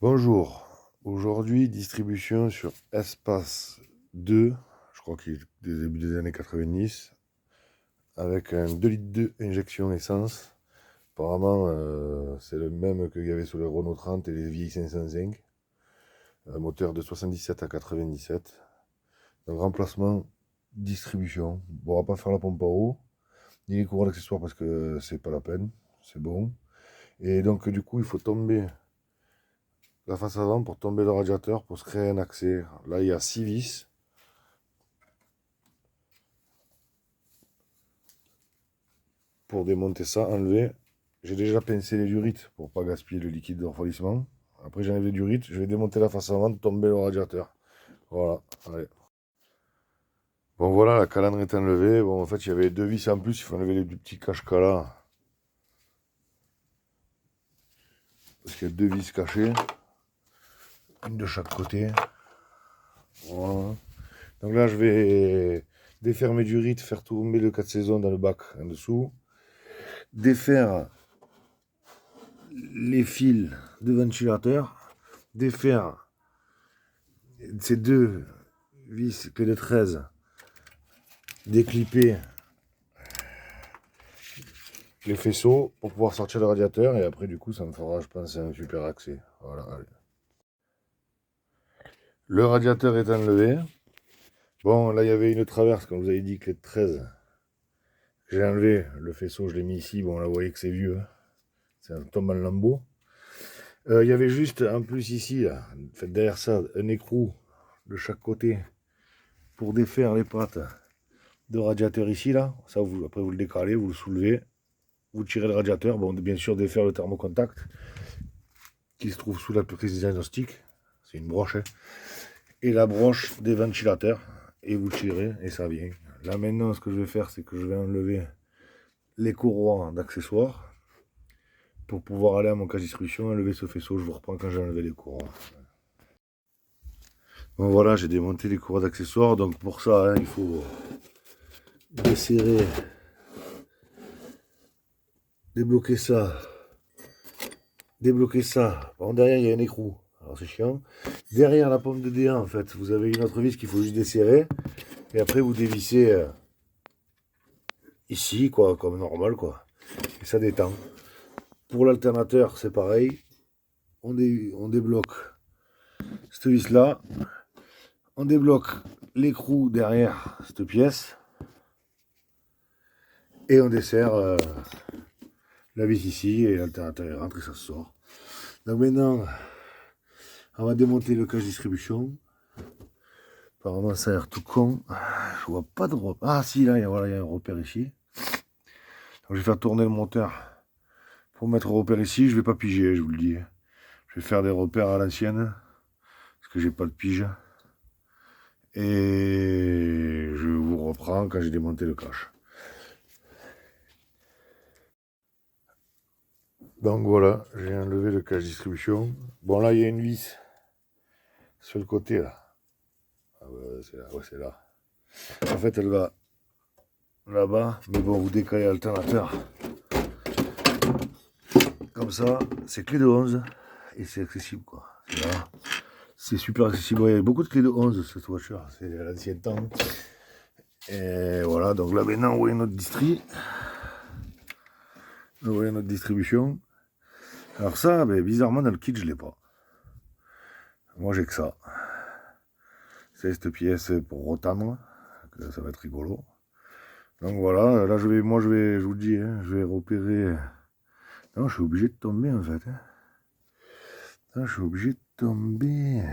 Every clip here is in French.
Bonjour, aujourd'hui distribution sur Espace 2, je crois qu'il est des débuts des années 90, avec un 2 litres 2 injection essence. Apparemment c'est le même qu'il y avait sur les Renault 30 et les vieilles 505, un moteur de 77 à 97. Donc remplacement, distribution. Bon, on va pas faire la pompe à eau, ni les courroies d'accessoires parce que c'est pas la peine, c'est bon. Et donc du coup il faut tomber la face avant pour tomber le radiateur pour se créer un accès. Là, il y a 6 vis. Pour démonter ça, enlever. J'ai déjà pincé les durites pour pas gaspiller le liquide de refroidissement. Après, j'enlève les durites. Je vais démonter la face avant, tomber le radiateur. Voilà, allez. Bon, voilà, la calandre est enlevée. Bon, en fait, il y avait deux vis en plus. Il faut enlever les petits cache-cas là. Parce qu'il y a deux vis cachées. Une de chaque côté. Voilà. Donc là, je vais défaire mes durites, faire tomber le 4 saisons dans le bac en dessous. Défaire les fils de ventilateur, défaire ces deux vis clés de 13, déclipper les faisceaux pour pouvoir sortir le radiateur, et après du coup ça me fera, je pense, un super accès. Voilà, allez. Le radiateur est enlevé. Bon, là il y avait une traverse, comme vous avez dit, clé de 13. J'ai enlevé le faisceau, je l'ai mis ici. Bon, là vous voyez que c'est vieux, hein. C'est un tombe en lambeaux. Il y avait juste en plus ici, là, derrière ça, un écrou de chaque côté pour défaire les pattes de radiateur ici, là. Ça, vous, après vous le décalez, vous le soulevez, vous tirez le radiateur. Bon, bien sûr, défaire le thermocontact qui se trouve sous la prise diagnostique. C'est une broche, hein. Et la broche des ventilateurs. Et vous tirez et ça vient. Là maintenant, ce que je vais faire, c'est que je vais enlever les courroies d'accessoires pour pouvoir aller à mon cache distribution, enlever ce faisceau. Je vous reprends quand j'ai enlevé les courroies. Bon voilà, j'ai démonté les courroies d'accessoires. Donc pour ça, hein, il faut desserrer, débloquer ça. Débloquer ça. Bon, derrière, il y a un écrou. Alors, c'est chiant. Derrière la pomme de D1, en fait, vous avez une autre vis qu'il faut juste desserrer. Et après, vous dévissez ici, quoi, comme normal, quoi. Et ça détend. Pour l'alternateur, c'est pareil. On débloque cette vis-là. On débloque l'écrou derrière cette pièce. Et on dessert la vis ici. Et l'alternateur rentre et ça sort. Donc maintenant, on va démonter le cache distribution. Apparemment, ça a l'air tout con. Je vois pas de repère. Ah, si, là, voilà, il y a un repère ici. Donc, je vais faire tourner le moteur pour mettre le repère ici. Je vais pas piger, je vous le dis. Je vais faire des repères à l'ancienne parce que j'ai pas de pige. Et je vous reprends quand j'ai démonté le cache. Donc voilà, j'ai enlevé le cache distribution. Bon, là, il y a une vis sur le côté, là. Ah ouais, c'est là. Ouais, c'est là. En fait, elle va là-bas. Mais bon, vous décalez l'alternateur. Comme ça, c'est clé de 11 et c'est accessible, quoi. C'est super accessible. Il y a beaucoup de clés de 11 cette voiture, c'est l'ancien temps. Et voilà, donc là maintenant, vous voyez notre distri. Vous voyez notre distribution. Alors ça, ben, bizarrement, dans le kit, je l'ai pas. Moi, j'ai que ça. C'est cette pièce pour retendre. Ça va être rigolo. Donc voilà, là, je vous le dis, hein, je vais repérer. Non, je suis obligé de tomber, en fait. Hein. Non, je suis obligé de tomber.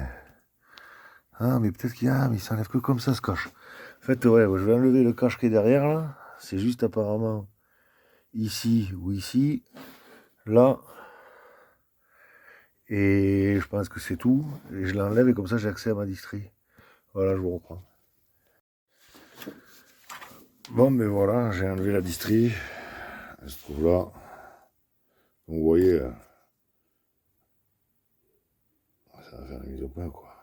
Ah, mais peut-être qu'il y a, mais il s'enlève que comme ça, ce cache. En fait, ouais, je vais enlever le cache qui est derrière, là. C'est juste apparemment ici ou ici. Là. Et je pense que c'est tout. Et je l'enlève et comme ça, j'ai accès à ma distri. Voilà, je vous reprends. Bon, mais voilà, j'ai enlevé la distri. Elle se trouve là. Donc, vous voyez, ça va faire la mise au point, quoi.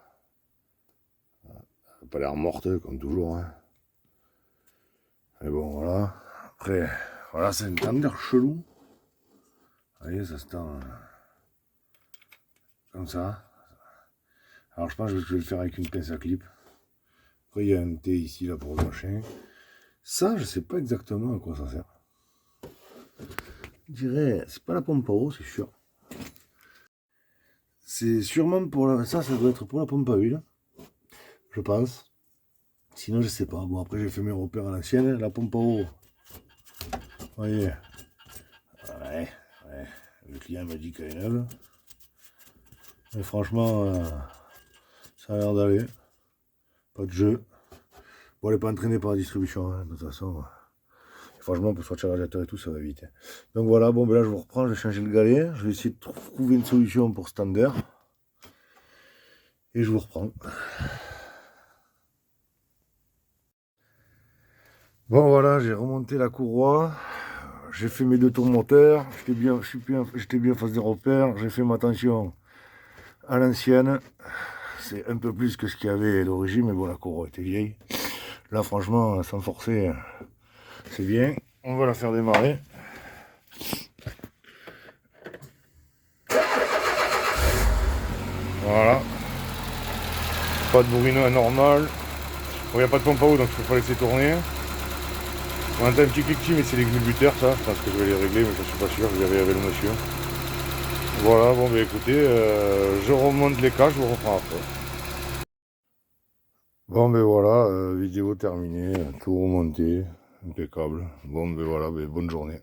Elle n'a pas l'air morte, comme toujours, hein. Mais bon, voilà. Après, voilà, c'est un tender chelou. Vous voyez, ça se tend. comme ça. Alors je pense que je vais le faire avec une pince à clip. Après il y a un T ici là pour le machin. Ça je sais pas exactement à quoi ça sert. Je dirais, c'est pas la pompe à eau, c'est sûr. C'est sûrement pour la... Ça doit être pour la pompe à huile. Je pense. Sinon je sais pas. Bon après j'ai fait mes repères à l'ancienne. La pompe à eau. Vous voyez. Ouais. Le client m'a dit qu'elle est neuve. Mais franchement, ça a l'air d'aller. Pas de jeu. Bon, elle n'est pas entraînée par la distribution, hein, de toute façon. Franchement, pour sortir le radiateur et tout, ça va vite. Donc voilà, bon, ben là, je vous reprends, je vais changer le galet. Je vais essayer de trouver une solution pour Stander. Et je vous reprends. Bon, voilà, j'ai remonté la courroie. J'ai fait mes 2 tours moteurs. J'étais bien face des repères. J'ai fait ma tension à l'ancienne. C'est un peu plus que ce qu'il y avait à l'origine, mais bon, la courroie était vieille. Là, franchement, sans forcer, c'est bien. On va la faire démarrer. Voilà. Pas de bruit anormal. Bon, il n'y a pas de pompe à eau, donc il ne faut pas laisser tourner. On entend un petit cliquetis, mais c'est les glubuteurs, ça. Je pense que je vais les régler, mais je ne suis pas sûr. Je vais avec le monsieur. Voilà, bon, bah écoutez, je remonte les caches, je vous reprends après. Bon, ben voilà, vidéo terminée, tout remonté, impeccable. Bon, ben voilà, bonne journée.